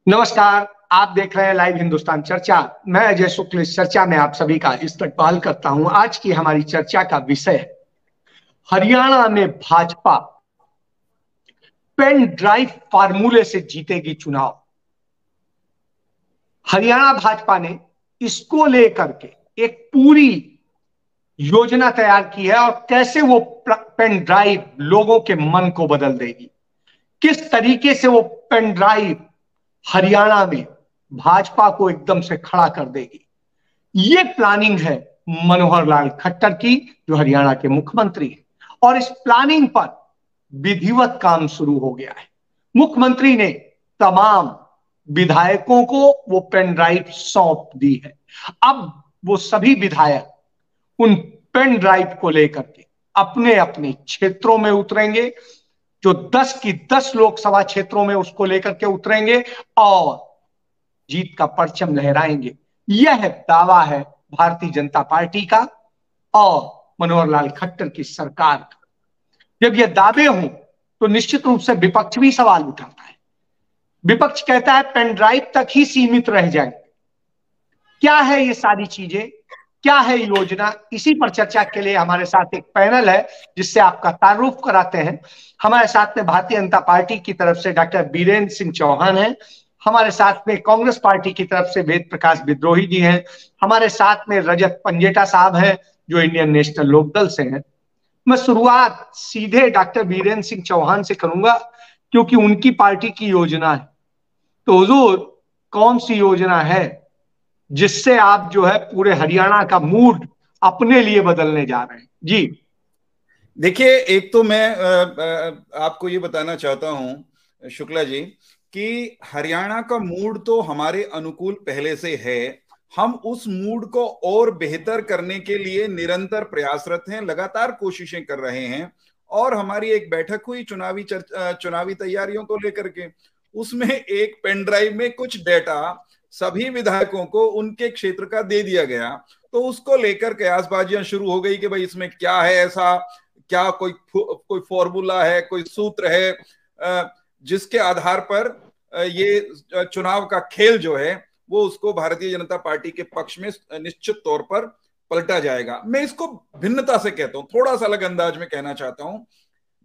नमस्कार। आप देख रहे हैं लाइव हिंदुस्तान चर्चा। मैं अजय शुक्ल इस चर्चा में आप सभी का इस्तकबाल करता हूं। आज की हमारी चर्चा का विषय है हरियाणा में भाजपा पेन ड्राइव फार्मूले से जीतेगी चुनाव। हरियाणा भाजपा ने इसको लेकर के एक पूरी योजना तैयार की है और कैसे वो पेन ड्राइव लोगों के मन को बदल देगी, किस तरीके से वो पेन ड्राइव हरियाणा में भाजपा को एकदम से खड़ा कर देगी। ये प्लानिंग है मनोहर लाल खट्टर की, जो हरियाणा के मुख्यमंत्री हैं। और इस प्लानिंग पर विधिवत काम शुरू हो गया है। मुख्यमंत्री ने तमाम विधायकों को वो पेन ड्राइव सौंप दी है। अब वो सभी विधायक उन पेन ड्राइव को लेकर के अपने अपने क्षेत्रों में उतरेंगे। जो 10 की 10 लोकसभा क्षेत्रों में उसको लेकर के उतरेंगे और जीत का परचम लहराएंगे। यह दावा है भारतीय जनता पार्टी का और मनोहर लाल खट्टर की सरकार का। जब ये दावे हों तो निश्चित रूप से विपक्ष भी सवाल उठाता है। विपक्ष कहता है पेन ड्राइव तक ही सीमित रह जाएंगे। क्या है ये सारी चीजें, क्या है योजना, इसी पर चर्चा के लिए हमारे साथ एक पैनल है जिससे आपका तारुफ कराते हैं। हमारे साथ में भारतीय जनता पार्टी की तरफ से डॉक्टर बीरेंद्र सिंह चौहान है। हमारे साथ में कांग्रेस पार्टी की तरफ से वेद प्रकाश विद्रोही जी हैं। हमारे साथ में रजत पंजेटा साहब हैं जो इंडियन नेशनल लोकदल से हैं। मैं शुरुआत सीधे डॉक्टर बीरेंद्र सिंह चौहान से करूंगा क्योंकि उनकी पार्टी की योजना है। तो हुजूर, कौन सी योजना है जिससे आप जो है पूरे हरियाणा का मूड अपने लिए बदलने जा रहे हैं? जी देखिए, एक तो मैं आपको ये बताना चाहता हूं शुक्ला जी कि हरियाणा का मूड तो हमारे अनुकूल पहले से है। हम उस मूड को और बेहतर करने के लिए निरंतर प्रयासरत हैं, लगातार कोशिशें कर रहे हैं। और हमारी एक बैठक हुई चुनावी तैयारियों को लेकर के, उसमें एक पेन ड्राइव में कुछ डेटा सभी विधायकों को उनके क्षेत्र का दे दिया गया। तो उसको लेकर कयासबाजियां शुरू हो गई कि भाई इसमें क्या है ऐसा, क्या कोई फॉर्मूला है, कोई सूत्र है जिसके आधार पर ये चुनाव का खेल जो है वो उसको भारतीय जनता पार्टी के पक्ष में निश्चित तौर पर पलटा जाएगा। मैं इसको भिन्नता से कहता हूं, थोड़ा सा अलग अंदाज में कहना चाहता हूं।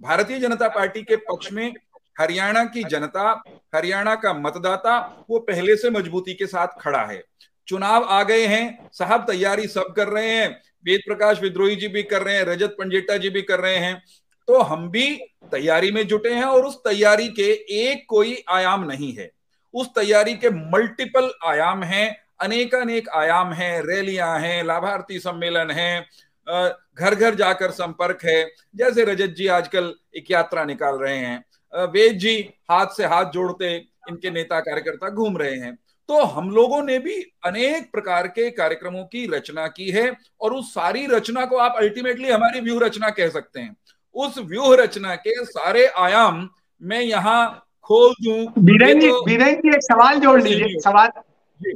भारतीय जनता पार्टी के पक्ष में हरियाणा की जनता, हरियाणा का मतदाता वो पहले से मजबूती के साथ खड़ा है। चुनाव आ गए हैं साहब, तैयारी सब कर रहे हैं। वेद प्रकाश विद्रोही जी भी कर रहे हैं, रजत पंजेटा जी भी कर रहे हैं, तो हम भी तैयारी में जुटे हैं। और उस तैयारी के एक कोई आयाम नहीं है, उस तैयारी के मल्टीपल आयाम हैं, अनेकानेक आयाम हैं। रैलियां हैं, लाभार्थी सम्मेलन हैं, घर घर जाकर संपर्क है। जैसे रजत जी आजकल एक यात्रा निकाल रहे हैं, वेद जी हाथ से हाथ जोड़ते इनके नेता कार्यकर्ता घूम रहे हैं। तो हम लोगों ने भी अनेक प्रकार के कार्यक्रमों की रचना की है और उस सारी रचना को आप अल्टीमेटली हमारी व्यूह रचना कह सकते हैं। उस व्यूह रचना के सारे आयाम मैं यहाँ खोल दूं ये तो बीरेंद्र जी एक सवाल जोड़ लीजिए।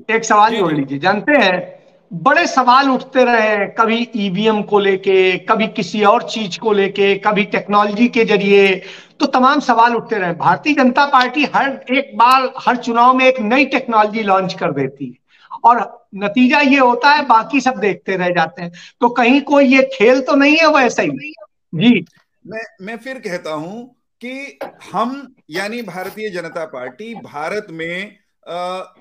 एक सवाल जोड़ लीजिए। जानते हैं बड़े सवाल उठते रहे हैं, कभी ईवीएम को लेके, कभी किसी और चीज को लेके, कभी टेक्नोलॉजी के जरिए, तो तमाम सवाल उठते रहे। भारतीय जनता पार्टी हर एक बार हर चुनाव में एक नई टेक्नोलॉजी लॉन्च कर देती है और नतीजा ये होता है बाकी सब देखते रह जाते हैं। तो कहीं कोई ये खेल तो नहीं है वैसा ही? जी मैं फिर कहता हूं कि हम यानी भारतीय जनता पार्टी भारत में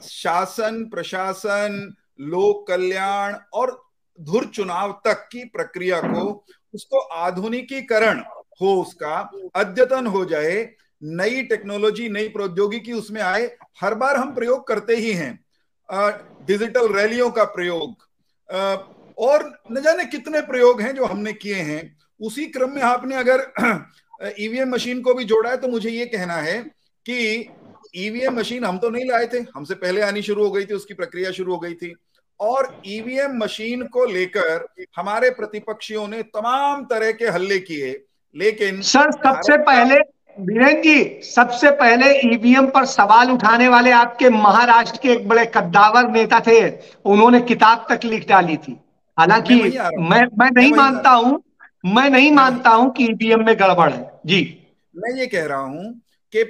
शासन, प्रशासन, लोक कल्याण और धुर चुनाव तक की प्रक्रिया को, उसको आधुनिकीकरण हो, उसका अद्यतन हो जाए, नई टेक्नोलॉजी, नई प्रौद्योगिकी उसमें आए, हर बार हम प्रयोग करते ही हैं। डिजिटल रैलियों का प्रयोग और न जाने कितने प्रयोग हैं जो हमने किए हैं। उसी क्रम में आपने अगर ईवीएम मशीन को भी जोड़ा है तो मुझे ये कहना है कि ईवीएम मशीन हम तो नहीं लाए थे, हमसे पहले आनी शुरू हो गई थी, उसकी प्रक्रिया शुरू हो गई थी। और ईवीएम मशीन को लेकर हमारे प्रतिपक्षियों ने तमाम तरह के हल्ले किए, लेकिन सर सबसे पहले बीरेंद्र जी, सबसे पहले ईवीएम पर सवाल उठाने वाले आपके महाराष्ट्र के एक बड़े कद्दावर नेता थे। उन्होंने किताब तक लिख डाली थी। हालांकि मैं नहीं मानता हूं कि ईवीएम में गड़बड़ है। जी मैं ये कह रहा हूं कि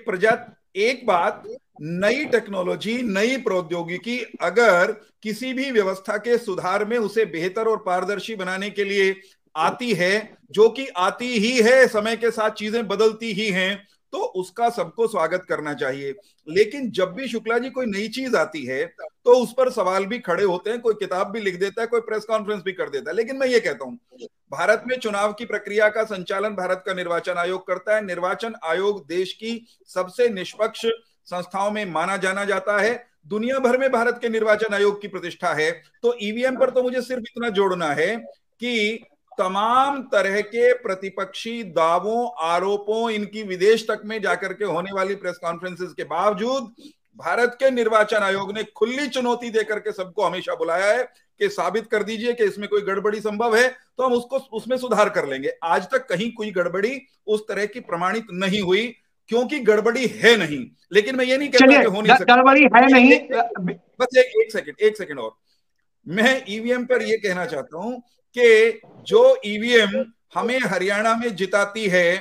एक बात नई टेक्नोलॉजी, नई प्रौद्योगिकी अगर किसी भी व्यवस्था के सुधार में उसे बेहतर और पारदर्शी बनाने के लिए आती है, जो कि आती ही है, समय के साथ चीजें बदलती ही हैं, तो उसका सबको स्वागत करना चाहिए। लेकिन जब भी शुक्ला जी कोई नई चीज आती है तो उस पर सवाल भी खड़े होते हैं, कोई किताब भी लिख देता है, कोई प्रेस कॉन्फ्रेंस भी कर देता है। लेकिन मैं ये कहता हूं, भारत में चुनाव की प्रक्रिया का संचालन भारत का निर्वाचन आयोग करता है। निर्वाचन आयोग देश की सबसे निष्पक्ष संस्थाओं में माना जाना जाता है। दुनिया भर में भारत के निर्वाचन आयोग की प्रतिष्ठा है। तो ईवीएम पर तो मुझे सिर्फ इतना जोड़ना है कि तमाम तरह के प्रतिपक्षी दावों, आरोपों, इनकी विदेश तक में जाकर के होने वाली प्रेस कॉन्फ्रेंसेस के बावजूद भारत के निर्वाचन आयोग ने खुली चुनौती देकर के सबको हमेशा बुलाया है कि साबित कर दीजिए कि इसमें कोई गड़बड़ी संभव है तो हम उसमें सुधार कर लेंगे। आज तक कहीं कोई गड़बड़ी उस तरह की प्रमाणित नहीं हुई, क्योंकि गड़बड़ी है नहीं। लेकिन मैं ये नहीं कहता कि हो नहीं सकती, गड़बड़ी है नहीं। बस एक सेकंड और मैं ईवीएम पर यह कहना चाहता हूं कि जो ईवीएम हमें हरियाणा में जिताती है,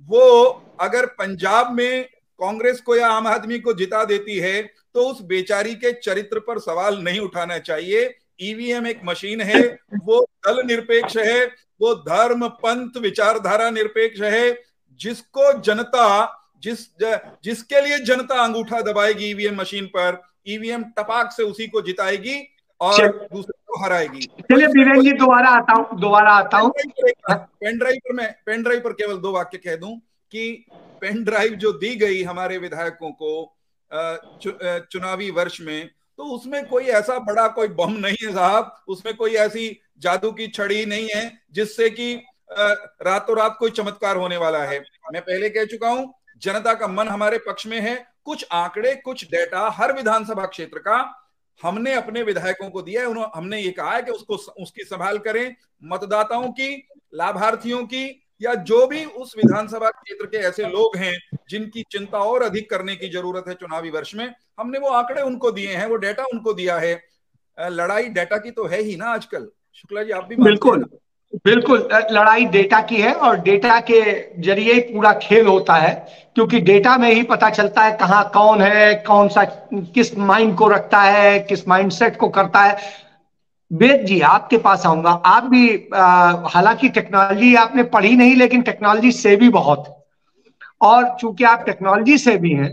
वो अगर पंजाब में कांग्रेस को या आम आदमी को जिता देती है तो उस बेचारी के चरित्र पर सवाल नहीं उठाना चाहिए। ईवीएम एक मशीन है, वो दल निरपेक्ष है, वो धर्म, पंथ, विचारधारा निरपेक्ष है। जिसको जनता जिसके लिए जनता अंगूठा दबाएगी ईवीएम मशीन पर, ईवीएम टपाक से उसी को जिताएगी और दूसरे को हराएगी। चलिए वीरेंद्र जी, दोबारा आता हूं। पेन ड्राइव पर केवल 2 वाक्य कह दूं कि पेन ड्राइव जो दी गई हमारे विधायकों को चुनावी वर्ष में, तो उसमें कोई ऐसा बड़ा कोई बम नहीं है साहब, उसमें कोई ऐसी जादू की छड़ी नहीं है जिससे कि रातों रात कोई चमत्कार होने वाला है। मैं पहले कह चुका हूं, जनता का मन हमारे पक्ष में है। कुछ आंकड़े, कुछ डेटा हर विधानसभा क्षेत्र का हमने अपने विधायकों को दिया है। हमने ये कहा है कि उसकी संभाल करें। मतदाताओं की, लाभार्थियों की, या जो भी उस विधानसभा क्षेत्र के ऐसे लोग हैं जिनकी चिंता और अधिक करने की जरूरत है चुनावी वर्ष में, हमने वो आंकड़े उनको दिए हैं, वो डेटा उनको दिया है। लड़ाई डेटा की तो है ही ना आजकल। शुक्ला जी, आप भी मानते हैं? बिल्कुल, लड़ाई डेटा की है और डेटा के जरिए ही पूरा खेल होता है, क्योंकि डेटा में ही पता चलता है कहाँ कौन है, कौन सा किस माइंड को रखता है, किस माइंडसेट को करता है। वेद जी, आपके पास आऊंगा। आप भी हालांकि टेक्नोलॉजी आपने पढ़ी नहीं, लेकिन टेक्नोलॉजी से भी बहुत, और चूंकि आप टेक्नोलॉजी से भी हैं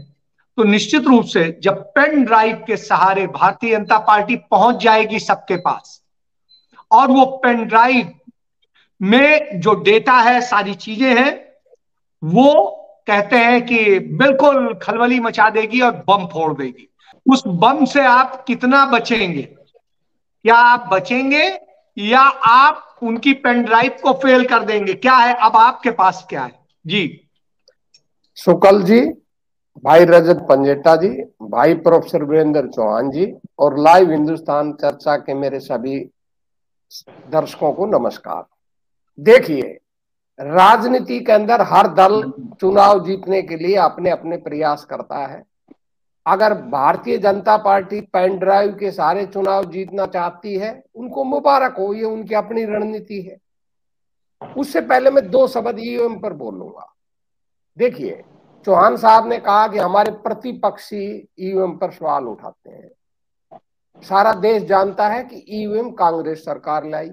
तो निश्चित रूप से जब पेन ड्राइव के सहारे भारतीय जनता पार्टी पहुंच जाएगी सबके पास, और वो पेन ड्राइव में जो डेटा है, सारी चीजें हैं, वो कहते हैं कि बिल्कुल खलबली मचा देगी और बम फोड़ देगी। उस बम से आप कितना बचेंगे? क्या आप बचेंगे या आप उनकी पेन ड्राइव को फेल कर देंगे? क्या है अब आपके पास, क्या है जी? शुक्ल जी, भाई रजत पंजेटा जी, भाई प्रोफेसर वीरेंद्र चौहान जी, और लाइव हिंदुस्तान चर्चा के मेरे सभी दर्शकों को नमस्कार। देखिए, राजनीति के अंदर हर दल चुनाव जीतने के लिए अपने अपने प्रयास करता है। अगर Bharatiya Janata party pen drive के सारे चुनाव जीतना चाहती है, उनको मुबारक हो, ये उनकी अपनी रणनीति है। उससे पहले मैं 2 शब्द ईवीएम पर बोलूंगा। देखिए, चौहान साहब ने कहा कि हमारे प्रतिपक्षी ईवीएम पर सवाल उठाते हैं। सारा देश जानता है कि ईवीएम कांग्रेस सरकार लाई,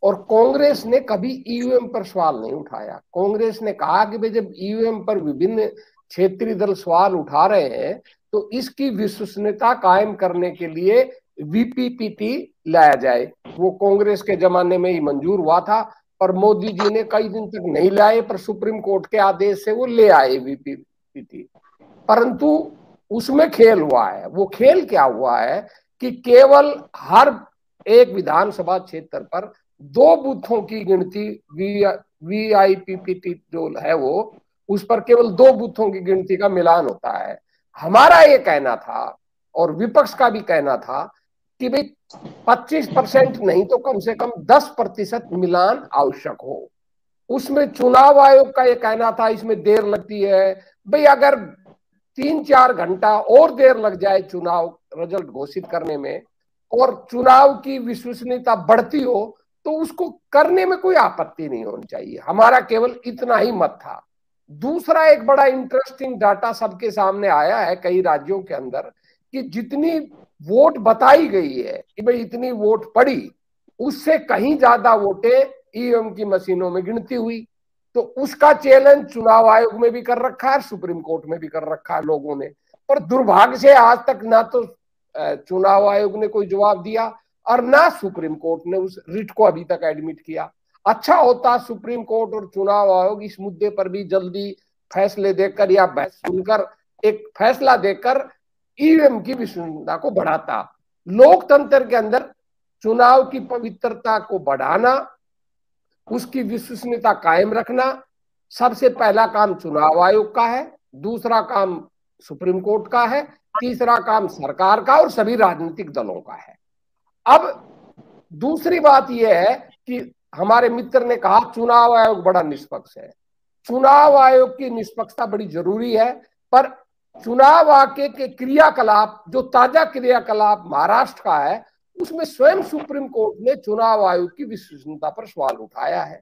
और कांग्रेस ने कभी ईवीएम पर सवाल नहीं उठाया। कांग्रेस ने कहा कि भाई जब ईवीएम पर विभिन्न क्षेत्रीय दल सवाल उठा रहे हैं तो इसकी विश्वसनीयता कायम करने के लिए वीपीपीटी लाया जाए। वो कांग्रेस के जमाने में ही मंजूर हुआ था, पर मोदी जी ने कई दिन तक नहीं लाए, पर सुप्रीम कोर्ट के आदेश से वो ले आए वीपीपीटी। परंतु उसमें खेल हुआ है। वो खेल क्या हुआ है कि केवल हर एक विधानसभा क्षेत्र पर 2 बूथों की गिनती, वीआईपीपीटी जो है वो, उस पर केवल 2 बूथों की गिनती का मिलान होता है। हमारा ये कहना था और विपक्ष का भी कहना था कि भाई 25% नहीं तो कम से कम 10% मिलान आवश्यक हो। उसमें चुनाव आयोग का ये कहना था इसमें देर लगती है। भाई अगर 3-4 घंटा और देर लग जाए चुनाव रिजल्ट घोषित करने में, और चुनाव की विश्वसनीयता बढ़ती हो, तो उसको करने में कोई आपत्ति नहीं होनी चाहिए। हमारा केवल इतना ही मत था। दूसरा एक बड़ा इंटरेस्टिंग डाटा सबके सामने आया है कई राज्यों के अंदर कि जितनी वोट बताई गई है कि भाई इतनी वोट पड़ी, उससे कहीं ज्यादा वोटें ईवीएम की मशीनों में गिनती हुई। तो उसका चैलेंज चुनाव आयोग में भी कर रखा है, सुप्रीम कोर्ट में भी कर रखा है लोगों ने। पर दुर्भाग्य से आज तक ना तो चुनाव आयोग ने कोई जवाब दिया और ना सुप्रीम कोर्ट ने उस रिट को अभी तक एडमिट किया। अच्छा होता सुप्रीम कोर्ट और चुनाव आयोग इस मुद्दे पर भी जल्दी फैसले देकर या बहस सुनकर एक फैसला देकर ईवीएम की विश्वसनीयता को बढ़ाता। लोकतंत्र के अंदर चुनाव की पवित्रता को बढ़ाना, उसकी विश्वसनीयता कायम रखना सबसे पहला काम चुनाव आयोग का है, दूसरा काम सुप्रीम कोर्ट का है, तीसरा काम सरकार का और सभी राजनीतिक दलों का है। अब दूसरी बात यह है कि हमारे मित्र ने कहा चुनाव आयोग बड़ा निष्पक्ष है। चुनाव आयोग की निष्पक्षता बड़ी जरूरी है, पर चुनाव आयोग के क्रियाकलाप, जो ताजा क्रियाकलाप महाराष्ट्र का है, उसमें स्वयं सुप्रीम कोर्ट ने चुनाव आयोग की विश्वसनीयता पर सवाल उठाया है।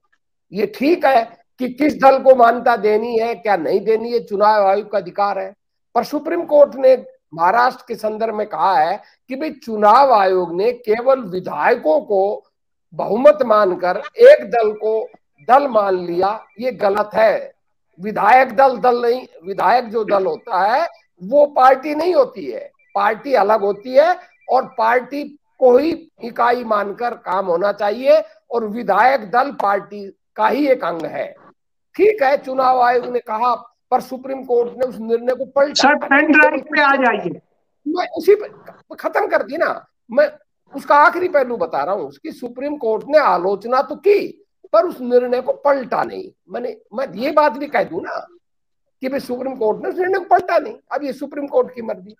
ये ठीक है कि किस दल को मान्यता देनी है क्या नहीं देनी है, चुनाव आयोग का अधिकार है, पर सुप्रीम कोर्ट ने महाराष्ट्र के संदर्भ में कहा है कि भाई चुनाव आयोग ने केवल विधायकों को बहुमत मानकर एक दल को दल मान लिया, ये गलत है। विधायक दल नहीं, विधायक जो दल होता है वो पार्टी नहीं होती है, पार्टी अलग होती है और पार्टी को ही इकाई मानकर काम होना चाहिए और विधायक दल पार्टी का ही एक अंग है। ठीक है, चुनाव आयोग ने कहा, पर सुप्रीम कोर्ट ने उस निर्णय को पलटा। सर पेन ड्राइव पे आ जाइए, मैं उसी पे खत्म कर दी ना, मैं उसका आखिरी पहलू बता रहा हूं कि सुप्रीम कोर्ट ने आलोचना तो की पर उस निर्णय को पलटा नहीं। मैं ये बात भी कह दूं ना कि भाई सुप्रीम कोर्ट ने उस निर्णय को पलटा नहीं, अब ये सुप्रीम कोर्ट की मर्जी।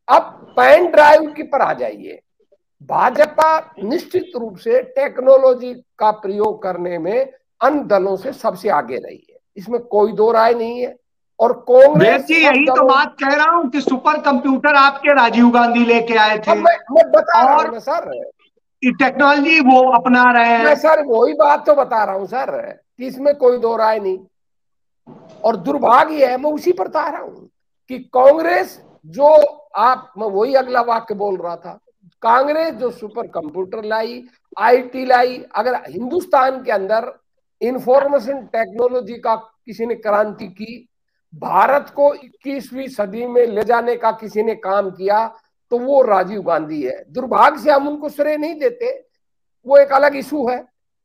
अब पेन ड्राइव की पर आ जाइए। भाजपा निश्चित रूप से टेक्नोलॉजी का प्रयोग करने में अन्य दलों से सबसे आगे रही है, इसमें कोई दो राय नहीं है। और कांग्रेस, यही तो बात कह रहा हूं कि सुपर कंप्यूटर आपके राजीव गांधी लेके आए थे, मैं बता रहा हूं ना सर, टेक्नोलॉजी वो अपना रहे हैं। मैं सर वही बात तो बता रहा हूं सर कि इसमें कोई दो राय नहीं। और दुर्भाग्य है, मैं उसी पर बता रहा हूं कि कांग्रेस जो मैं वही अगला वाक्य बोल रहा था, कांग्रेस जो सुपर कंप्यूटर लाई, आईटी लाई, अगर हिंदुस्तान के अंदर इंफॉर्मेशन टेक्नोलॉजी का किसी ने क्रांति की, भारत को 21वीं सदी में ले जाने का किसी ने काम किया, तो वो राजीव गांधी है। दुर्भाग्य से हम उनको श्रेय नहीं देते, वो एक अलग इशू है,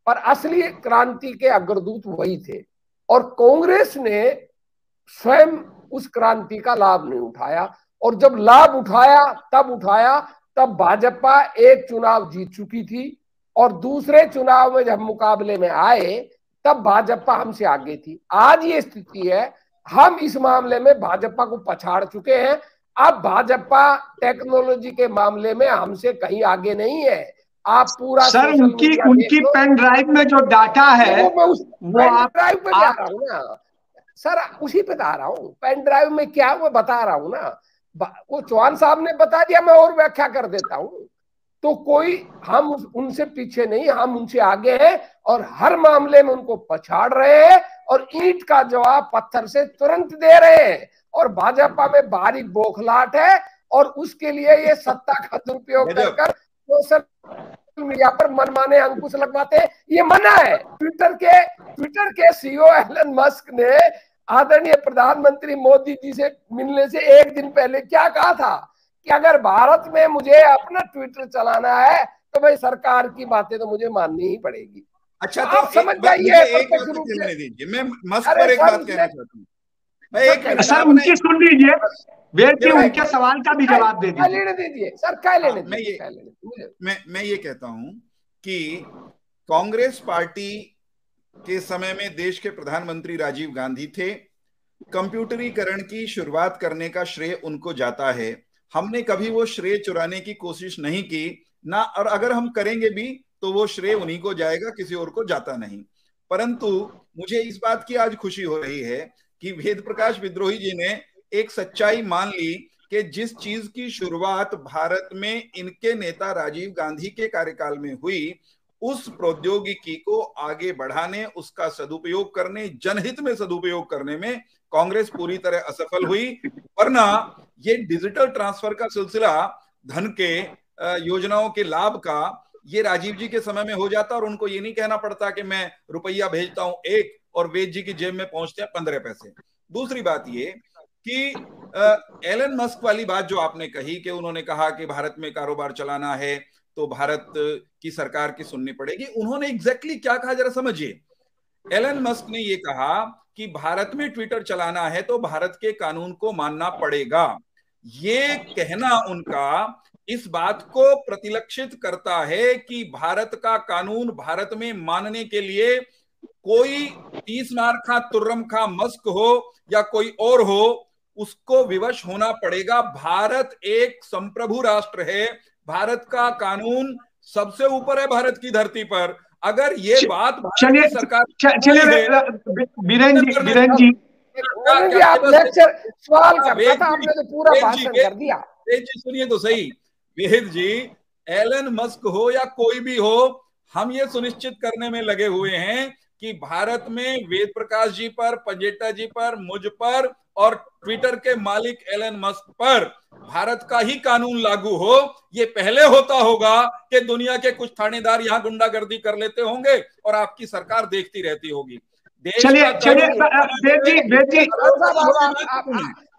पर असली क्रांति के अग्रदूत वही थे। और कांग्रेस ने स्वयं उस क्रांति का लाभ नहीं उठाया, और जब लाभ उठाया तब भाजपा एक चुनाव जीत चुकी थी और दूसरे चुनाव में जब मुकाबले में आए तब भाजपा हमसे आगे थी। आज ये स्थिति है, हम इस मामले में भाजपा को पछाड़ चुके हैं। अब भाजपा टेक्नोलॉजी के मामले में हमसे कहीं आगे नहीं है। आप पूरा सर उनकी पेन ड्राइव में जो डाटा है वो आप ड्राइव पे जा रहा हूँ ना सर, उसी पे जा रहा हूँ। पेन ड्राइव में क्या मैं बता रहा हूँ ना, वो चौहान साहब ने बता दिया, मैं और व्याख्या कर देता हूँ। तो कोई हम उनसे पीछे नहीं, हम उनसे आगे हैं और हर मामले में उनको पछाड़ रहे हैं और ईंट का जवाब पत्थर से तुरंत दे रहे हैं। और भाजपा में भारी बौखलाहट है और उसके लिए ये सत्ता का दुरुपयोग कर सोशल मीडिया पर मनमाने अंकुश लगवाते हैं, ये मना है। ट्विटर के सीईओ एलन मस्क ने आदरणीय प्रधानमंत्री मोदी जी से मिलने से एक दिन पहले क्या कहा था कि अगर भारत में मुझे अपना ट्विटर चलाना है तो भाई सरकार की बातें तो मुझे माननी ही पड़ेगी। अच्छा, तो आप समझ जाइए। मैं मस्क पर एक बात कहना चाहता हूँ। सर उनकी सुन लीजिए, उनके सवाल का भी जवाब दे दीजिए सर, क्या लेने दीजिए। मैं ये कहता हूं कि कांग्रेस पार्टी के समय में देश के प्रधानमंत्री राजीव गांधी थे। कंप्यूटरीकरण की शुरुआत करने का श्रेय उनको जाता है। हमने कभी वो श्रेय चुराने की कोशिश नहीं की ना, और अगर हम करेंगे भी तो वो श्रेय उन्हीं को जाएगा, किसी और को जाता नहीं। परंतु मुझे इस बात की आज खुशी हो रही है कि वेद प्रकाश विद्रोही जी ने एक सच्चाई मान ली कि जिस चीज की शुरुआत भारत में इनके नेता राजीव गांधी के कार्यकाल में हुई, उस प्रौद्योगिकी को आगे बढ़ाने, उसका सदुपयोग करने, जनहित में सदुपयोग करने में कांग्रेस पूरी तरह असफल हुई। वरना ये डिजिटल ट्रांसफर का सिलसिला, धन के, योजनाओं के लाभ का, ये राजीव जी के समय में हो जाता और उनको ये नहीं कहना पड़ता कि मैं रुपया भेजता हूं 1 और वेद जी की जेब में पहुंचते हैं 15 पैसे। दूसरी बात ये कि एलन मस्क वाली बात जो आपने कही कि उन्होंने कहा कि भारत में कारोबार चलाना है तो भारत की सरकार की सुननी पड़ेगी, उन्होंने एग्जैक्टली क्या कहा जरा समझिए। एलन मस्क ने यह कहा कि भारत में ट्विटर चलाना है तो भारत के कानून को मानना पड़ेगा। ये कहना उनका इस बात को प्रतिलक्षित करता है कि भारत का कानून भारत में मानने के लिए कोई 30 मार खा तुर्रम खा मस्क हो या कोई और हो, उसको विवश होना पड़ेगा। भारत एक संप्रभु राष्ट्र है, भारत का कानून सबसे ऊपर है भारत की धरती पर। अगर ये बात चलिए सरकार बीरेन जी आप लेक्चर सवाल करता था, आपने तो पूरा भाषण कर दिया। वेद जी सुनिए तो सही, वेद जी, एलन मस्क हो या कोई भी हो, हम ये सुनिश्चित करने में लगे हुए हैं कि भारत में वेद प्रकाश जी पर, पंजेटा जी पर, मुझ पर और ट्विटर के मालिक एलन मस्क पर भारत का ही कानून लागू हो। ये पहले होता होगा कि दुनिया के कुछ थानेदार यहां गुंडागर्दी कर लेते होंगे और आपकी सरकार देखती रहती होगी। चलिए वेद जी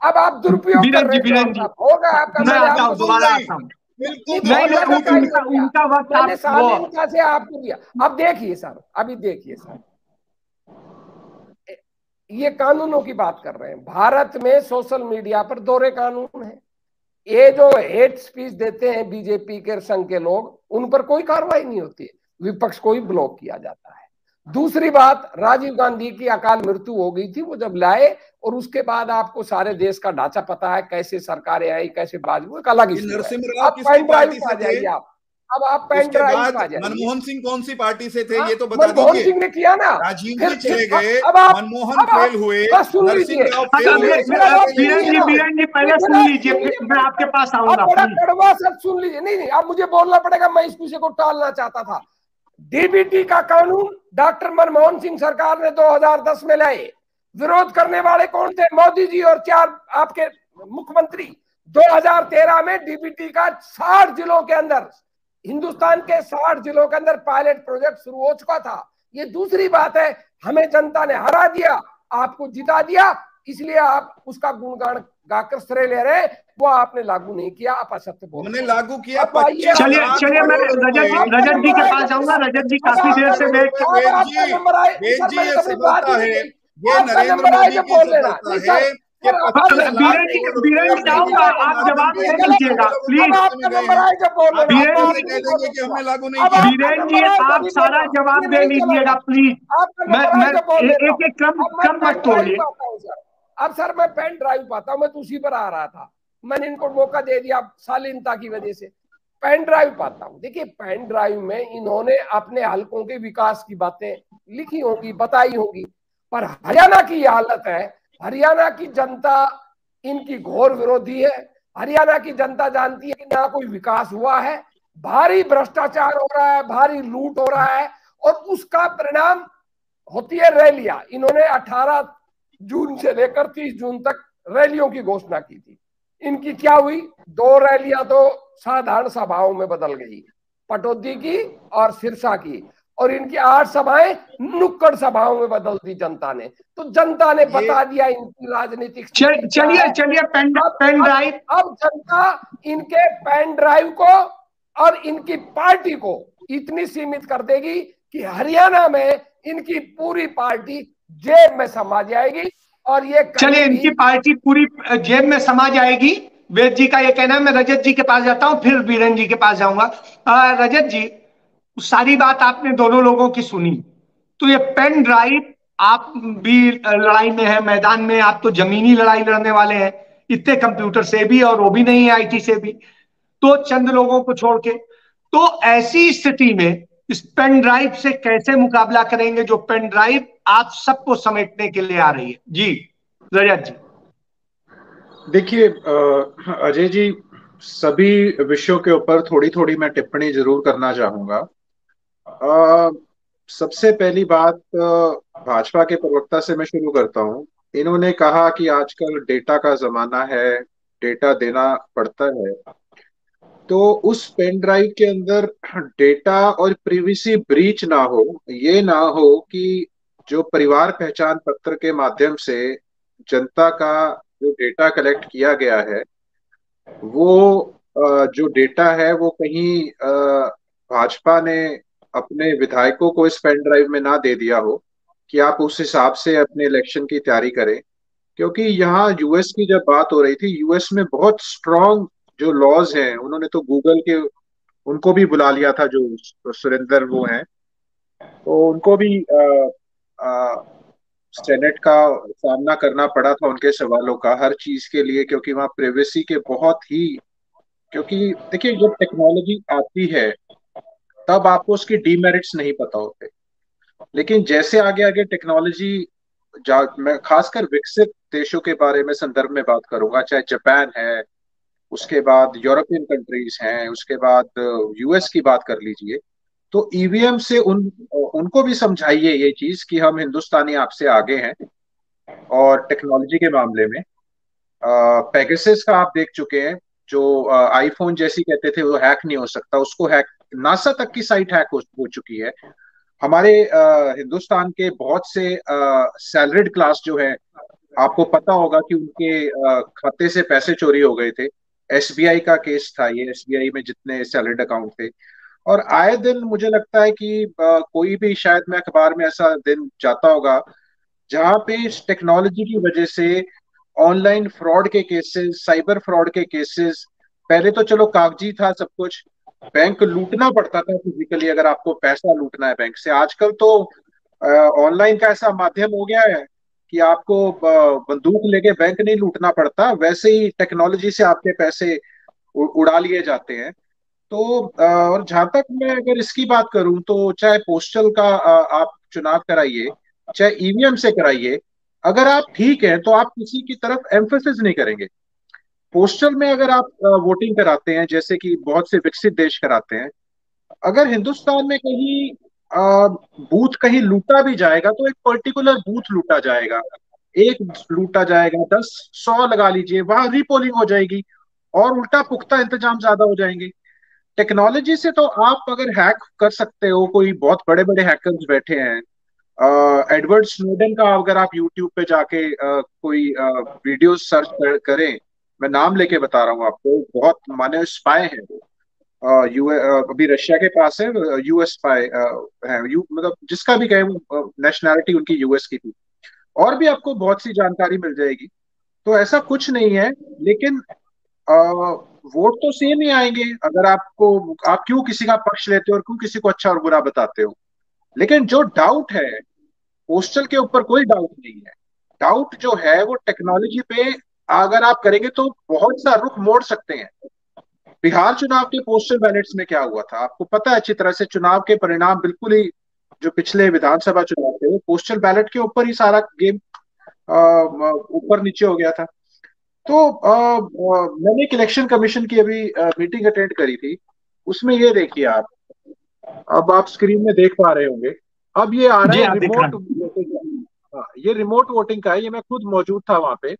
अब आप दुरुपयोग कर रहे हैं। होगा आपका, मैं आता हूं, दोबारा आता हूं। उनका वक्त आपको दिया। अब देखिए सर, अभी देखिए सर, ये कानूनों की बात कर रहे हैं। भारत में सोशल मीडिया पर दोहरे कानून है। ये जो हेट स्पीच देते हैं बीजेपी के संघ के लोग, उन पर कोई कार्रवाई नहीं होती है, विपक्ष को ही ब्लॉक किया जाता है। दूसरी बात, राजीव गांधी की अकाल मृत्यु हो गई थी, वो जब लाए, और उसके बाद आपको सारे देश का ढांचा पता है, कैसे सरकारें आई, कैसे बाजू, एक अलग अब आप पेन ड्राइव मनमोहन सिंह कौन सी पार्टी से थे ये तो बता दीजिए। मनमोहन सिंह ने किया ना, राजीव जी चले गए, मनमोहन फेल हुए, नरसिंहराव फेल हुए। बीरेन जी पहले सुन लीजिए, मैं आपके पास आऊंगा। बड़ा कड़वा सब सुन लीजिए। नहीं, अब मुझे बोलना पड़ेगा, मैं इस विषय को टालना चाहता था। डीबीटी का कानून डॉक्टर मनमोहन सिंह सरकार ने 2010 में लाए। विरोध करने वाले कौन थे? मोदी जी और 4 आपके मुख्यमंत्री। 2013 में डीबीटी का 60 जिलों के अंदर, हिंदुस्तान के 60 जिलों के अंदर पायलट प्रोजेक्ट शुरू हो चुका था। ये दूसरी बात है, हमें जनता ने हरा दिया, आपको जिता दिया, इसलिए आप उसका गुणगान गाकर श्रेय ले रहे। वो आपने लागू नहीं किया, आप असत्य बोल रहे। हमने लागू किया। चलिए मैं रजत जी के पास जाऊंगा। रजत जी काफी देर से वेट कर रहे हैं। बीरेन जी जाऊंगा, आप जवाब दे दीजिएगा प्लीज। बीरेन जी आप सारा जवाब दे लीजिएगा प्लीज। मैं एक क्रम मत तोड़िए। अब सर मैं पेन ड्राइव पाता हूँ, मैं तो उसी पर आ रहा था, मैंने इनको मौका दे दिया शालीनता की वजह से। पेन ड्राइव पाता हूँ। देखिए, पेन ड्राइव में इन्होंने अपने हलकों के विकास की बातें लिखी होंगी, बताई होंगी, पर हरियाणा की हालत है, हरियाणा की जनता इनकी घोर विरोधी है। हरियाणा की जनता जानती है कि ना कोई विकास हुआ है, भारी भ्रष्टाचार हो रहा है, भारी लूट हो रहा है, और उसका परिणाम होती है रैलियां। इन्होंने 18 जून से लेकर 30 जून तक रैलियों की घोषणा की थी। इनकी क्या हुई? 2 रैलियां तो साधारण सभाओं में बदल गई, पटौदी की और सिरसा की, और इनकी 8 सभाएं नुक्कड़ सभाओं में बदल दी जनता ने। तो जनता ने बता दिया इनकी राजनीतिक। चलिए पेन ड्राइव। अब जनता इनके पेन ड्राइव को और इनकी पार्टी को इतनी सीमित कर देगी कि हरियाणा में इनकी पूरी पार्टी जेब में समा जाएगी। और ये चलिए, इनकी पार्टी पूरी जेब में समा जाएगी, वेद जी का ये कहना है। मैं रजत जी के पास जाता हूं, फिर बीरेन जी के पास जाऊंगा। रजत जी, सारी बात आपने दोनों लोगों की सुनी, तो ये पेन ड्राइव, आप भी लड़ाई में है, मैदान में, आप तो जमीनी लड़ाई लड़ने वाले हैं, इतने कंप्यूटर से भी, और वो भी नहीं है आईटी से भी, तो चंद लोगों को छोड़ के। तो ऐसी स्थिति में इस पेन ड्राइव से कैसे मुकाबला करेंगे, जो पेन ड्राइव आप सबको समेटने के लिए आ रही है? जी रजत जी। देखिए अजय जी, सभी विषयों के ऊपर थोड़ी थोड़ी मैं टिप्पणी जरूर करना चाहूंगा। सबसे पहली बात, भाजपा के प्रवक्ता से मैं शुरू करता हूँ। इन्होंने कहा कि आजकल डेटा का जमाना है, डेटा देना पड़ता है। तो उस पेन ड्राइव के अंदर डेटा और प्रिवेसी ब्रीच ना हो, ये ना हो कि जो परिवार पहचान पत्र के माध्यम से जनता का जो डेटा कलेक्ट किया गया है, वो जो डेटा है वो कहीं भाजपा ने अपने विधायकों को इस पेन ड्राइव में ना दे दिया हो कि आप उस हिसाब से अपने इलेक्शन की तैयारी करें। क्योंकि यहाँ यूएस की जब बात हो रही थी, यूएस में बहुत स्ट्रांग जो लॉज हैं, उन्होंने तो गूगल के उनको भी बुला लिया था, जो सुरेंद्र वो हैं, तो उनको भी सेनेट का सामना करना पड़ा था, उनके सवालों का हर चीज के लिए, क्योंकि वहाँ प्रिवेसी के बहुत ही, क्योंकि देखिए जब टेक्नोलॉजी आती है तब आपको उसकी डीमेरिट्स नहीं पता होते, लेकिन जैसे आगे आगे टेक्नोलॉजी, मैं खासकर विकसित देशों के बारे में संदर्भ में बात करूंगा, चाहे जापान है, उसके बाद यूरोपियन कंट्रीज हैं, उसके बाद यूएस की बात कर लीजिए, तो ईवीएम से उनको भी समझाइए ये चीज कि हम हिंदुस्तानी आपसे आगे हैं। और टेक्नोलॉजी के मामले में पेगासस का आप देख चुके हैं, जो आईफोन जैसी कहते थे वो हैक नहीं हो सकता, उसको हैक, नासा तक की साइट हैक हो चुकी है। हमारे हिंदुस्तान के बहुत से सैलरीड क्लास जो है, आपको पता होगा कि उनके खाते से पैसे चोरी हो गए थे। एसबीआई का केस था ये, एसबीआई में जितने सैलरीड अकाउंट थे। और आए दिन मुझे लगता है कि कोई भी, शायद मैं अखबार में ऐसा दिन जाता होगा जहां पे इस टेक्नोलॉजी की वजह से ऑनलाइन फ्रॉड के केसेस, साइबर फ्रॉड के केसेस, पहले तो चलो कागजी था सब कुछ, बैंक लूटना पड़ता था फिजिकली अगर आपको पैसा लूटना है बैंक से, आजकल तो ऑनलाइन का ऐसा माध्यम हो गया है कि आपको बंदूक लेके बैंक नहीं लूटना पड़ता, वैसे ही टेक्नोलॉजी से आपके पैसे उड़ा लिए जाते हैं। तो और जहां तक मैं अगर इसकी बात करूं, तो चाहे पोस्टल का आप चुनाव कराइए, चाहे ईवीएम से कराइए, अगर आप ठीक है तो आप किसी की तरफ एम्फेसिस नहीं करेंगे। पोस्टल में अगर आप वोटिंग कराते हैं, जैसे कि बहुत से विकसित देश कराते हैं, अगर हिंदुस्तान में कहीं बूथ कहीं लूटा भी जाएगा तो एक पर्टिकुलर बूथ लूटा जाएगा, एक लूटा जाएगा, 10 100 लगा लीजिए, वहां रीपोलिंग हो जाएगी और उल्टा पुख्ता इंतजाम ज्यादा हो जाएंगे। टेक्नोलॉजी से तो आप अगर हैक कर सकते हो, कोई बहुत बड़े बड़े हैकर्स बैठे हैं, एडवर्ड स्नोडेन का अगर आप यूट्यूब पे जाके कोई वीडियो सर्च करें, मैं नाम लेके बता रहा हूँ आपको, बहुत माने स्पाई है वो, अभी रशिया के पास है, यूएस स्पाई है, मतलब जिसका भी कहे, नेशनैलिटी उनकी यूएस की थी। और भी आपको बहुत सी जानकारी मिल जाएगी। तो ऐसा कुछ नहीं है, लेकिन वोट तो सेम ही आएंगे। अगर आपको, आप क्यों किसी का पक्ष लेते हो और क्यों किसी को अच्छा और बुरा बताते हो, लेकिन जो डाउट है पोस्टल के ऊपर कोई डाउट नहीं है। डाउट जो है वो टेक्नोलॉजी पे अगर आप करेंगे तो बहुत सा रुख मोड़ सकते हैं। बिहार चुनाव के पोस्टल बैलेट्स में क्या हुआ था आपको पता है अच्छी तरह से, चुनाव के परिणाम बिल्कुल ही, जो पिछले विधानसभा चुनाव थे वो पोस्टल बैलेट के ऊपर ही सारा गेम ऊपर नीचे हो गया था। तो मैंने एक इलेक्शन कमीशन की अभी मीटिंग अटेंड करी थी, उसमें ये देखिए आप, अब आप स्क्रीन में देख पा रहे होंगे, अब ये आ रहा है रिमोट वोटिंग। हाँ, ये रिमोट वोटिंग का है, ये मैं खुद मौजूद था वहां पे।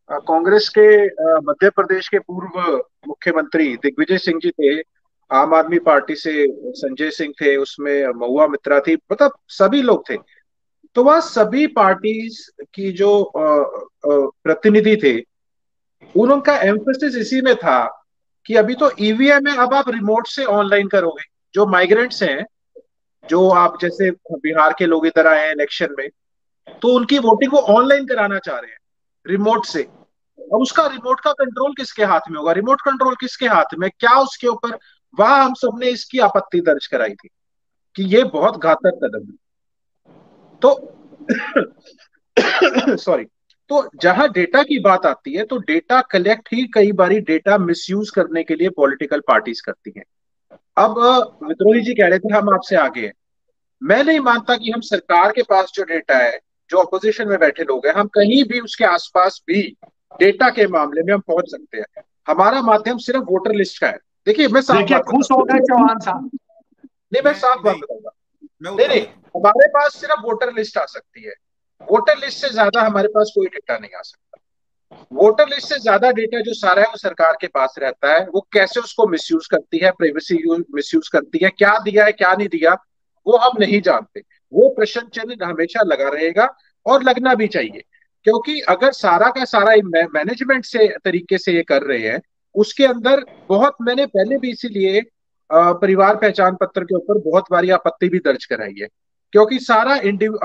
कांग्रेस के मध्य प्रदेश के पूर्व मुख्यमंत्री दिग्विजय सिंह जी थे, आम आदमी पार्टी से संजय सिंह थे, उसमें महुआ मित्रा थी, मतलब सभी लोग थे। तो वह सभी पार्टीज की जो प्रतिनिधि थे, उनका एम्फेसिस इसी में था कि अभी तो ईवीएम है, अब आप रिमोट से ऑनलाइन करोगे। जो माइग्रेंट्स हैं, जो आप जैसे बिहार के लोग इधर आए हैं इलेक्शन में, तो उनकी वोटिंग को ऑनलाइन कराना चाह रहे हैं रिमोट से। अब उसका रिमोट का कंट्रोल किसके हाथ में होगा, रिमोट कंट्रोल किसके हाथ में, क्या उसके ऊपर, वहां हम सबने इसकी आपत्ति दर्ज कराई थी कि ये बहुत घातक कदम है। तो सॉरी, तो जहां डेटा की बात आती है, तो डेटा कलेक्ट ही कई बारी डेटा मिसयूज करने के लिए पॉलिटिकल पार्टीज करती हैं। अब विद्रोही जी कह रहे थे हम आपसे आगे हैं, मैं नहीं मानता कि हम सरकार के पास जो डेटा है, जो अपोजिशन में बैठे लोग हैं, हम कहीं भी उसके आसपास भी डेटा के मामले में हम पहुंच सकते हैं। हमारा माध्यम सिर्फ वोटर लिस्ट का है। देखिए मैं देखिए खुश हो गए चौहान साहब, नहीं, मैं साफ बात बताऊंगा। मैं नहीं नहीं, हमारे पास सिर्फ वोटर लिस्ट आ सकती है। वोटर लिस्ट से ज्यादा हमारे पास कोई डेटा नहीं आ सकता। वोटर लिस्ट से ज्यादा डेटा जो सारा है वो सरकार के पास रहता है। वो कैसे उसको मिसयूज करती है, प्राइवेसी मिसयूज करती है, क्या दिया है क्या नहीं दिया, वो हम नहीं जानते। वो प्रश्न चिन्ह हमेशा लगा रहेगा और लगना भी चाहिए, क्योंकि अगर सारा का सारा मैनेजमेंट से तरीके से ये कर रहे हैं, उसके अंदर बहुत, मैंने पहले भी इसीलिए परिवार पहचान पत्र के ऊपर बहुत बारी आपत्ति भी दर्ज कराई है, क्योंकि सारा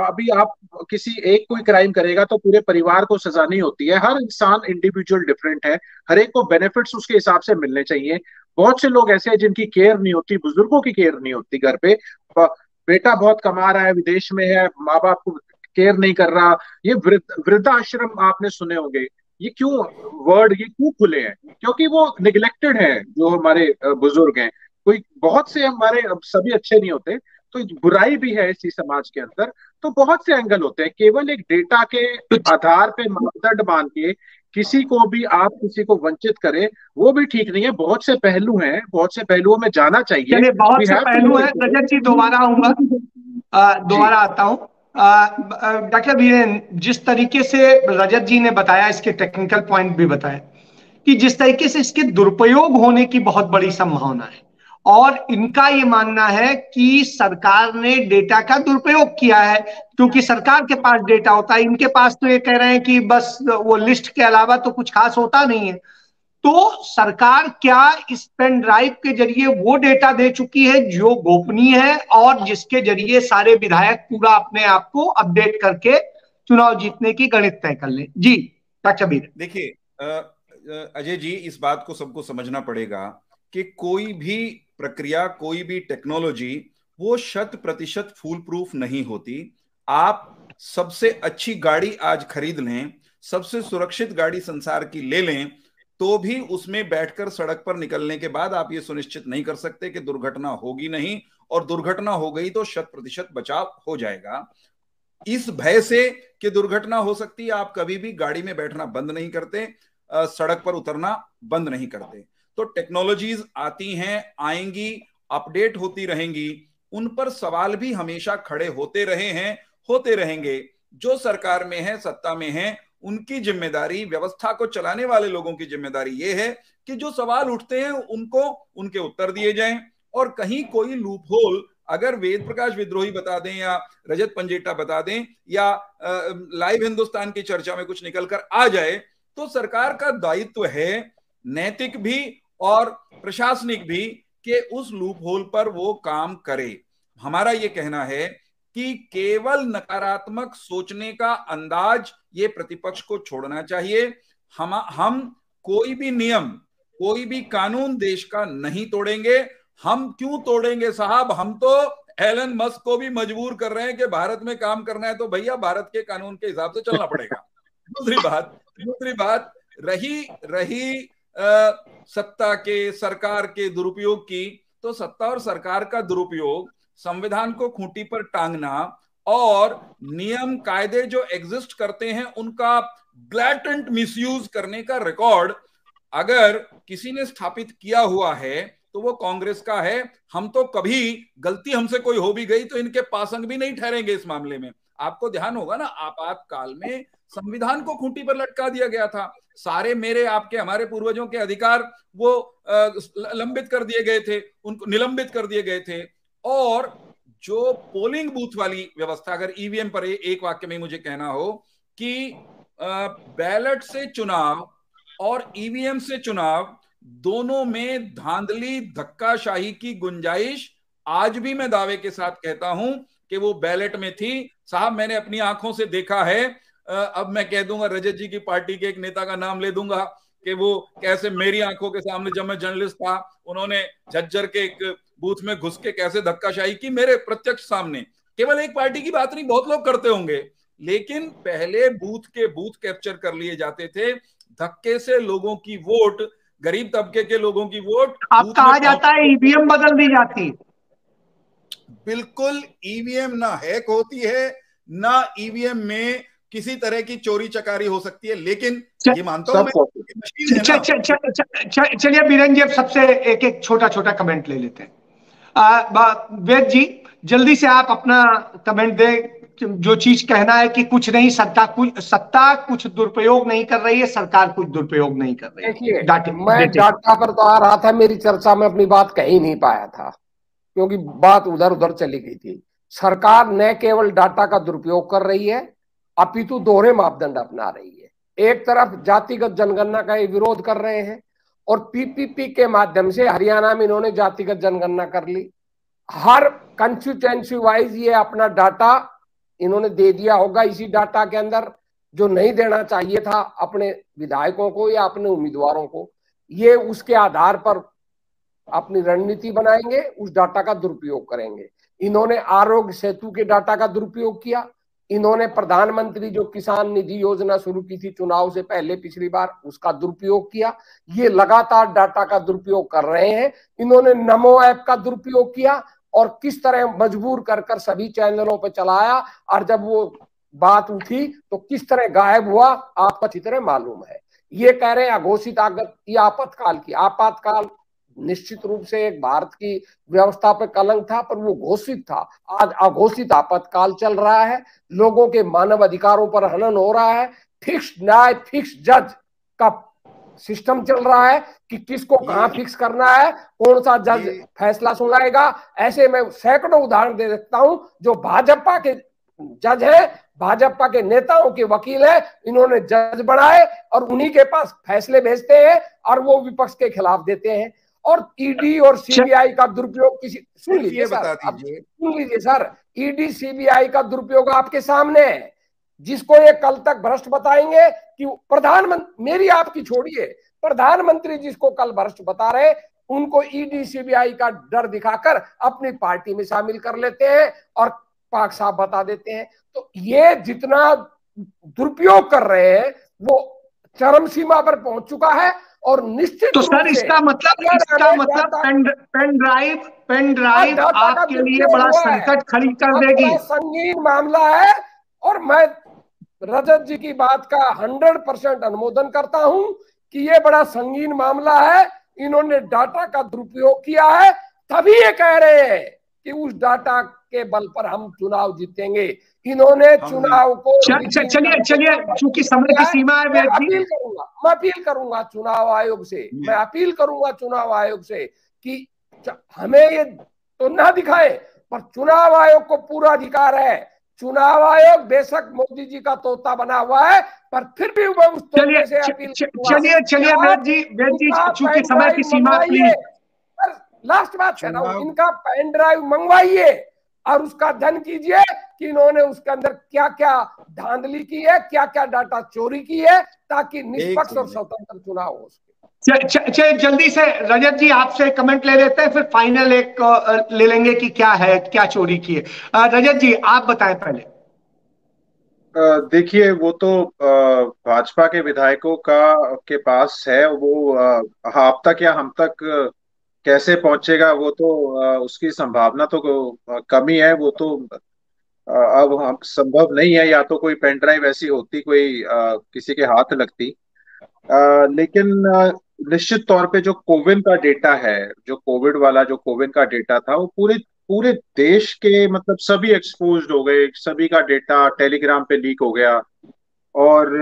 अभी आप किसी एक कोई क्राइम करेगा तो पूरे परिवार को सजा नहीं होती है। हर इंसान इंडिविजुअल डिफरेंट है, हर एक को बेनिफिट्स उसके हिसाब से मिलने चाहिए। बहुत से लोग ऐसे हैं जिनकी केयर नहीं होती, बुजुर्गों की केयर नहीं होती घर पे। बेटा बहुत कमा रहा है, विदेश में है, माँ बाप को केयर नहीं कर रहा। ये वृद्धाश्रम आपने सुने होंगे, ये क्यों वर्ड ये क्यों खुले हैं? क्योंकि वो निग्लेक्टेड है जो हमारे बुजुर्ग हैं। कोई बहुत से हमारे सभी अच्छे नहीं होते, तो बुराई भी है इसी समाज के अंदर। तो बहुत से एंगल होते हैं, केवल एक डेटा के आधार पे मापदंड मान के किसी को भी आप किसी को वंचित करें, वो भी ठीक नहीं है। बहुत से पहलू हैं, बहुत से पहलुओं में जाना चाहिए। चलिए, बहुत से पहलू हैं। रजत जी दोबारा आऊंगा, दोबारा आता हूं। डॉक्टर वीरेन, जिस तरीके से रजत जी ने बताया, इसके टेक्निकल पॉइंट भी बताया कि जिस तरीके से इसके दुरुपयोग होने की बहुत बड़ी संभावना है, और इनका ये मानना है कि सरकार ने डेटा का दुरुपयोग किया है, क्योंकि सरकार के पास डेटा होता है, इनके पास तो ये कह रहे हैं कि बस वो लिस्ट के अलावा तो कुछ खास होता नहीं है। तो सरकार क्या इस पेन ड्राइव के जरिए वो डेटा दे चुकी है जो गोपनीय है, और जिसके जरिए सारे विधायक पूरा अपने आप को अपडेट करके चुनाव जीतने की गणित तय कर ले? जी डॉक्टर वीर। देखिए अजय जी, इस बात को सबको समझना पड़ेगा कि कोई भी प्रक्रिया, कोई भी टेक्नोलॉजी वो 100% फूल प्रूफ नहीं होती। आप सबसे अच्छी गाड़ी आज खरीद लें, सबसे सुरक्षित गाड़ी संसार की ले लें, तो भी उसमें बैठकर सड़क पर निकलने के बाद आप ये सुनिश्चित नहीं कर सकते कि दुर्घटना होगी नहीं, और दुर्घटना हो गई तो 100% बचाव हो जाएगा। इस भय से कि दुर्घटना हो सकती है, आप कभी भी गाड़ी में बैठना बंद नहीं करते, सड़क पर उतरना बंद नहीं करते। तो टेक्नोलॉजीज आती हैं, आएंगी, अपडेट होती रहेंगी, उन पर सवाल भी हमेशा खड़े होते रहे हैं, होते रहेंगे। जो सरकार में है, सत्ता में है, उनकी जिम्मेदारी, व्यवस्था को चलाने वाले लोगों की जिम्मेदारी यह है कि जो सवाल उठते हैं उनको उनके उत्तर दिए जाएं, और कहीं कोई लूप होल अगर वेद प्रकाश विद्रोही बता दें या रजत पंजेटा बता दें या लाइव हिंदुस्तान की चर्चा में कुछ निकलकर आ जाए, तो सरकार का दायित्व है, नैतिक भी और प्रशासनिक भी, कि उस लूप होल पर वो काम करे। हमारा ये कहना है कि केवल नकारात्मक सोचने का अंदाज ये प्रतिपक्ष को छोड़ना चाहिए। हम कोई भी नियम, कोई भी कानून देश का नहीं तोड़ेंगे। हम क्यों तोड़ेंगे साहब? हम तो एलन मस्क को भी मजबूर कर रहे हैं कि भारत में काम करना है तो भैया भारत के कानून के हिसाब से चलना पड़ेगा। दूसरी बात रही सत्ता के, सरकार के दुरुपयोग की, तो सत्ता और सरकार का दुरुपयोग, संविधान को खूंटी पर टांगना और नियम कायदे जो एग्जिस्ट करते हैं उनका ब्लैटेंट मिसयूज करने का रिकॉर्ड अगर किसी ने स्थापित किया हुआ है तो वो कांग्रेस का है। हम तो कभी गलती हमसे कोई हो भी गई तो इनके पासंग भी नहीं ठहरेंगे इस मामले में। आपको ध्यान होगा ना, आपातकाल में संविधान को खूंटी पर लटका दिया गया था। सारे मेरे, आपके, हमारे पूर्वजों के अधिकार वो लंबित कर दिए गए थे, उनको निलंबित कर दिए गए थे। और जो पोलिंग बूथ वाली व्यवस्था, अगर ईवीएम पर एक वाक्य में मुझे कहना हो कि बैलेट से चुनाव और ईवीएम से चुनाव दोनों में धांधली, धक्काशाही की गुंजाइश आज भी मैं दावे के साथ कहता हूं कि वो बैलेट में थी। साहब मैंने अपनी आंखों से देखा है। अब मैं कह दूंगा, रजत जी की पार्टी के एक नेता का नाम ले दूंगा कि वो कैसे मेरी आंखों के सामने, जब मैं जर्नलिस्ट था, उन्होंने झज्जर के एक बूथ में घुस के कैसे धक्काशाही की मेरे प्रत्यक्ष सामने। केवल एक पार्टी की बात नहीं, बहुत लोग करते होंगे, लेकिन पहले बूथ के बूथ कैप्चर कर लिए जाते थे, धक्के से लोगों की वोट, गरीब तबके के लोगों की वोट, अब कहा जाता है ईवीएम बदल दी जाती। बिल्कुल, ईवीएम ना हैक होती है, ना ईवीएम में किसी तरह की चोरी चकारी हो सकती है, लेकिन ये मानता हूं मैं। चलिए बीरेन जी, अब सबसे एक एक छोटा छोटा कमेंट ले लेते हैं। वेद जी जल्दी से आप अपना कमेंट दें, जो चीज कहना है कि कुछ नहीं, सत्ता कुछ दुरुपयोग नहीं कर रही है, सरकार कुछ दुरुपयोग नहीं कर रही है। देखिए, मैं डाटा पर तो आ रहा था, मेरी चर्चा में अपनी बात कह ही नहीं पाया था क्योंकि बात उधर उधर चली गई थी। सरकार न केवल डाटा का दुरुपयोग कर रही है अपितु दोहरे मापदंड अपना रही है। एक तरफ जातिगत जनगणना का ये विरोध कर रहे हैं और पीपीपी के माध्यम से हरियाणा में इन्होंने जातिगत जनगणना कर ली। हर कंस्टिट्यूएंसी वाइज ये अपना डाटा इन्होंने दे दिया होगा। इसी डाटा के अंदर जो नहीं देना चाहिए था अपने विधायकों को या अपने उम्मीदवारों को, ये उसके आधार पर अपनी रणनीति बनाएंगे, उस डाटा का दुरुपयोग करेंगे। इन्होंने आरोग्य सेतु के डाटा का दुरुपयोग किया, इन्होंने प्रधानमंत्री जो किसान निधि योजना शुरू की थी चुनाव से पहले पिछली बार, उसका दुरुपयोग किया। ये लगातार डाटा का दुरुपयोग कर रहे हैं। इन्होंने नमो ऐप का दुरुपयोग किया और किस तरह मजबूर कर कर सभी चैनलों पर चलाया, और जब वो बात उठी तो किस तरह गायब हुआ आपको अच्छी तरह मालूम है। ये कह रहे हैं अघोषित आपातकाल की, आपातकाल निश्चित रूप से एक भारत की व्यवस्था पर कलंक था, पर वो घोषित था। आज अघोषित आपातकाल चल रहा है, लोगों के मानव अधिकारों पर हनन हो रहा है, फिक्स न्याय फिक्स जज का सिस्टम चल रहा है कि किसको कहां फिक्स करना है, कौन सा जज फैसला सुनाएगा। ऐसे मैं सैकड़ों उदाहरण दे सकता हूं जो भाजपा के जज है, भाजपा के नेताओं के वकील है, इन्होंने जज बनाए और उन्हीं के पास फैसले भेजते हैं और वो विपक्ष के खिलाफ देते हैं। और ईडी और सीबीआई का दुरुपयोग सुन लीजिए सर, ईडी सीबीआई का दुरुपयोग आपके सामने है। जिसको ये कल तक भ्रष्ट बताएंगे कि प्रधानमंत्री, मेरी आपकी छोड़िए, प्रधानमंत्री जिसको कल भ्रष्ट बता रहे उनको ईडी सीबीआई का डर दिखाकर अपनी पार्टी में शामिल कर लेते हैं और पाक साफ बता देते हैं। तो ये जितना दुरुपयोग कर रहे हैं वो चरम सीमा पर पहुंच चुका है। और निश्चित तो सर इसका मतलब पेन ड्राइव आपके लिए बड़ा संकट खड़ी कर देगी। संगीन मामला है और मैं रजत जी की बात का 100% अनुमोदन करता हूं कि ये बड़ा संगीन मामला है। इन्होंने डाटा का दुरुपयोग किया है, तभी ये कह रहे हैं कि उस डाटा के बल पर हम चुनाव जीतेंगे। इन्होंने चुनाव को चलिए चूंकि समय की सीमा है, मैं अपील करूंगा चुनाव आयोग से, मैं अपील करूंगा चुनाव आयोग से कि हमें ये तो ना दिखाए, पर चुनाव आयोग को पूरा अधिकार है। चुनाव आयोग बेशक मोदी जी का तोता बना हुआ है, पर फिर भी मैं उस तोते से अपील चलिए वेद जी चूंकि समय की सीमा, प्लीज लास्ट बात कह रहा हूं, इनका पेन ड्राइव मंगवाइए और उसका धन कीजिए कि इन्होंने उसके अंदर क्या क्या धांधली की है, क्या क्या डाटा चोरी की है, ताकि निष्पक्ष और स्वतंत्र चुनाव हो सके। जल्दी से रजत जी आपसे कमेंट ले लेते हैं, फिर फाइनल एक ले लेंगे कि क्या है, क्या चोरी की है। रजत जी आप बताएं पहले। देखिए, वो तो भाजपा के विधायकों के पास है, वो आप तक या हम तक कैसे पहुंचेगा वो तो उसकी संभावना तो कम ही है। वो तो अब हम संभव नहीं है, या तो कोई पेन ड्राइव ऐसी होती, कोई किसी के हाथ लगती। लेकिन निश्चित तौर पे जो कोविन का डेटा है, जो कोविड वाला जो कोविन का डेटा था, वो पूरे देश के मतलब सभी एक्सपोज्ड हो गए, सभी का डेटा टेलीग्राम पे लीक हो गया और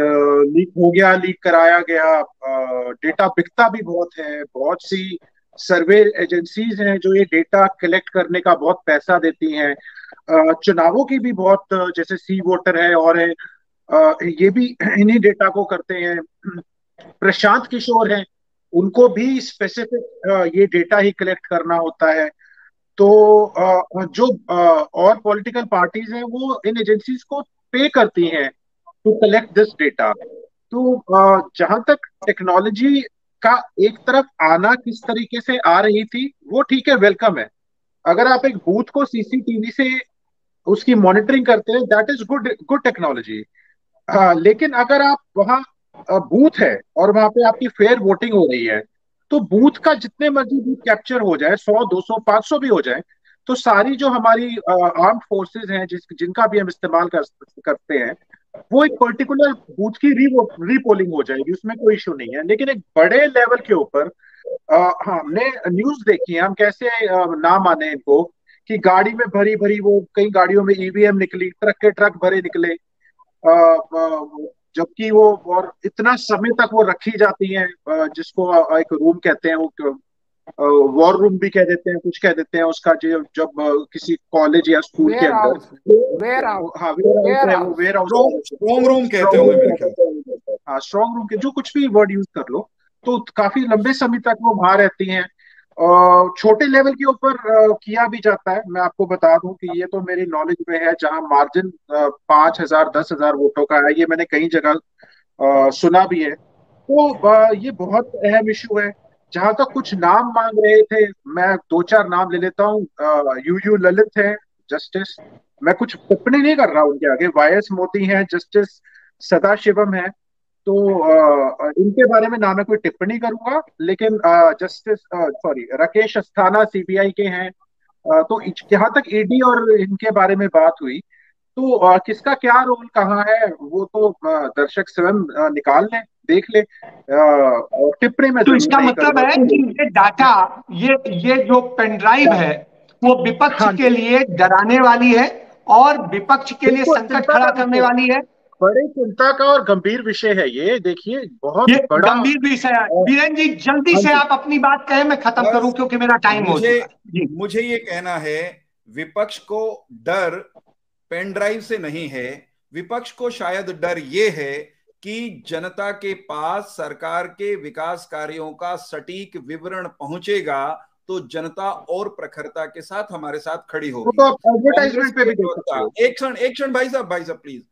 लीक कराया गया। डेटा बिकता भी बहुत है, बहुत सी सर्वे एजेंसीज हैं जो ये डेटा कलेक्ट करने का बहुत पैसा देती हैं। चुनावों की भी बहुत, जैसे सी वोटर है और है, ये भी इन्हीं डेटा को करते हैं। प्रशांत किशोर हैं, उनको भी स्पेसिफिक ये डेटा ही कलेक्ट करना होता है। तो जो और पॉलिटिकल पार्टीज हैं वो इन एजेंसीज को पे करती हैं टू कलेक्ट दिस डेटा। तो जहां तक टेक्नोलॉजी का एक तरफ आना किस तरीके से आ रही थी वो ठीक है, वेलकम है। अगर आप एक बूथ को सीसीटीवी से उसकी मॉनिटरिंग करते हैं, दैट इज गुड टेक्नोलॉजी। लेकिन अगर आप वहां बूथ है और वहां पे आपकी फेयर वोटिंग हो रही है, तो बूथ का जितने मर्जी बूथ कैप्चर हो जाए, 100 200 500 भी हो जाए, तो सारी जो हमारी आर्म्ड फोर्सेस हैं जिनका भी हम इस्तेमाल करते हैं, वो एक पर्टिकुलर बूथ की रीपोलिंग हो जाएगी, उसमें कोई इश्यू नहीं है। लेकिन एक बड़े लेवल के ऊपर हमने न्यूज देखी है, हम कैसे ना माने इनको, कि गाड़ी में भरी भरी, वो कई गाड़ियों में ईवीएम निकली, ट्रक के ट्रक भरे निकले, जबकि वो और इतना समय तक वो रखी जाती हैं, जिसको एक रूम कहते हैं, वो वॉर रूम भी कह देते हैं, कुछ कह देते हैं उसका, जो जब किसी कॉलेज या स्कूल के वेयर अंदर, हाउस, वेयर हाउस, हाँ वेयर हाउस वेयर है, वो house, warehouse, strong room कहते होंगे मेरे ख्याल से। हाँ स्ट्रॉन्ग रूम के, जो कुछ भी वर्ड यूज कर लो, तो काफी लंबे समय तक वो वहां रहती हैं। और छोटे लेवल के ऊपर किया भी जाता है। मैं आपको बता दूं कि ये तो मेरी नॉलेज में है, जहां मार्जिन 5,000 10,000 वोटों का है, ये मैंने कई जगह सुना भी है। तो ये बहुत अहम इशू है। जहां तक कुछ नाम मांग रहे थे, मैं दो चार नाम ले लेता हूँ। यू ललित है, जस्टिस, मैं कुछ टिप्पणी नहीं कर रहा उनके आगे। वाई एस मोती हैं, जस्टिस सदाशिवम है। तो इनके बारे में ना मैं कोई टिप्पणी करूंगा, लेकिन justice sorry Rakesh Asthana CBI के हैं। तो जहां तक ईडी और इनके बारे में बात हुई, तो किसका क्या रोल कहाँ है, वो तो दर्शक स्वयं निकाल लें, देख ले। और टिप्पणी में तो जरूर इसका नहीं मतलब करूंगा। है कि ये डाटा, ये जो पेनड्राइव है, वो विपक्ष हाँ के जी, लिए डराने वाली है और विपक्ष के लिए बिल्कुल संकट चिंता खड़ा का करने विषय है, वाली है। बड़े चिंता का और गंभीर विषय है ये। देखिए बहुत ये बड़ा। गंभीर विषय है। बीरेन जी जल्दी हाँ से जी, आप अपनी बात कहें, मैं खत्म करूं बस क्योंकि मेरा टाइम हो मुझे चुका है जी। मुझे ये कहना है, विपक्ष को डर पेन ड्राइव से नहीं है। विपक्ष को शायद डर ये है कि जनता के पास सरकार के विकास कार्यों का सटीक विवरण पहुंचेगा तो जनता और प्रखरता के साथ हमारे साथ खड़ी वो होगी। तो आप कांग्रेस एडवर्टाइजमेंट पे के भी देख सकते प्रवक्ता, हो। एक क्षण भाई साहब प्लीज।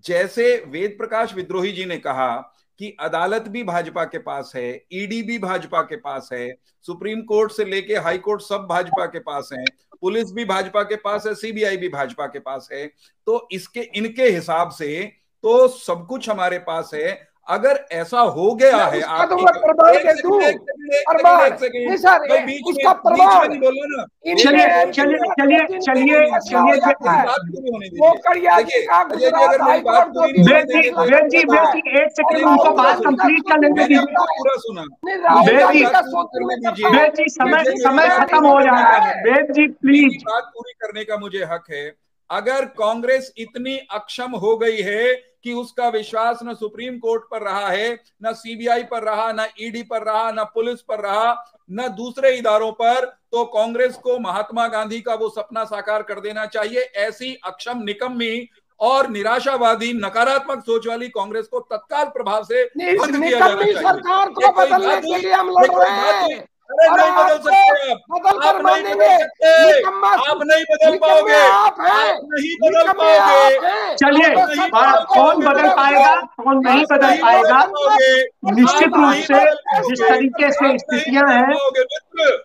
जैसे वेद प्रकाश विद्रोही जी ने कहा कि अदालत भी भाजपा के पास है, ईडी भी भाजपा के पास है, सुप्रीम कोर्ट से लेके हाई कोर्ट सब भाजपा के पास है, पुलिस भी भाजपा के पास है, सीबीआई भी भाजपा के पास है। तो इसके इनके हिसाब से तो सब कुछ हमारे पास है। अगर ऐसा हो गया है, उसका आप तो मैं प्रमाण एक दे दूं। सेकंड एक सेकंड एक सेकंड प्रमाण एक सेकंड नहीं सर, भाई, बीच उसका में प्रमाण नहीं बोलना ना, बीच चलिए में बोल इंडियन चलिए के चलिए चलिए फैसला हो चलिए जाता मेरी है। बात पूरी होने दीजिए। मोकड़िया जी देखिए का अजय जी, गुजरात अगर मेरी हाई बात कोर्ट 2 पूरी नहीं दिन में होने वेद जी देंगे तो फैसला मैं वेद दे जी बोलूंगा। देता वेद है। जी एक और सेकंड मेरी उनको राहुल बात बात पूरा गांधी का सुना, कंप्लीट करने शूटिंग में में मैंने करता दीजिए। बात है। पूरा सुना। नहीं, राहुल मेरी वेद जी गांधी बात का पूरी शूटिंग करने में करता दीजिए। वेद है। जी समय मुझे किसी मेरी समय बात सीबीआई खत्म पूरी में हो करने करता रहा का है। हक है। है। वेद जी मेरी प्लीज। बात पूरी करने का मुझे हक है। अगर कांग्रेस इतनी अक्षम हो गई है कि उसका विश्वास न सुप्रीम कोर्ट पर रहा है, न सीबीआई पर रहा, न ईडी पर रहा, न पुलिस पर रहा, न दूसरे इदारों पर, तो कांग्रेस को महात्मा गांधी का वो सपना साकार कर देना चाहिए। ऐसी अक्षम, निकम्मी और निराशावादी, नकारात्मक सोच वाली कांग्रेस को तत्काल प्रभाव से इस भंग किया जाना निकम्मी चाहिए। सरकार ये को कोई बदलने बात के हुई? लिए हम ये लड़ कोई रहे बात हुई? हैं अरे और नहीं बदल आपको सकते आप। बदल आप कर नहीं बदल मानेंगे। सकते। निकम्मा, आप नहीं बदल निकम्मे पाओगे। आप हैं, आप नहीं बदल निकम्मे पाओगे। आप हैं। चलिए आप तो नहीं सरकार बदल को कौन बदल पाओगे। पाएगा कौन नहीं आप बदल नहीं बदल पाएगा, पाओगे। निश्चित आप रूप नहीं से बदल जिस पाओगे। तरीके से आप नहीं स्थितियां बदल हैं, पाओगे मित्र।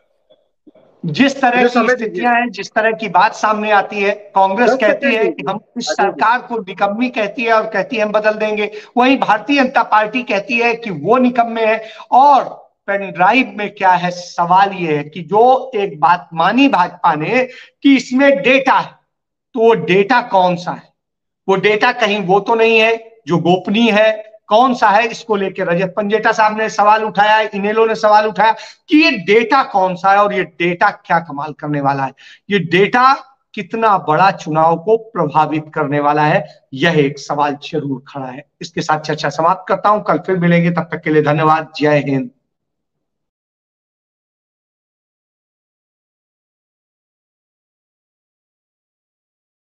जिस तरह मुझे की समय दीजिए, स्थितियां हैं, जिस तरह की बात सामने आती है, कांग्रेस 10 कहती सेकंड है कि दीजिए हम इस अजय जी। सरकार को निकम्मी कहती है और कहती है हम बदल देंगे। वहीं भारतीय जनता पार्टी कहती है कि वो निकम्मे है। और पेन ड्राइव में क्या है, सवाल ये है कि जो एक बात मानी भाजपा ने कि इसमें डेटा है, तो वो डेटा कौन सा है? वो डेटा कहीं वो तो नहीं है जो गोपनीय है? कौन सा है? इसको लेकर रजत पंजेटा साहब ने सवाल उठाया, इनेलो ने सवाल उठाया कि ये डेटा कौन सा है और ये डेटा क्या कमाल करने वाला है, ये डेटा कितना बड़ा चुनाव को प्रभावित करने वाला है। यह एक सवाल जरूर खड़ा है। इसके साथ चर्चा समाप्त करता हूं, कल फिर मिलेंगे, तब तक के लिए धन्यवाद। जय हिंद।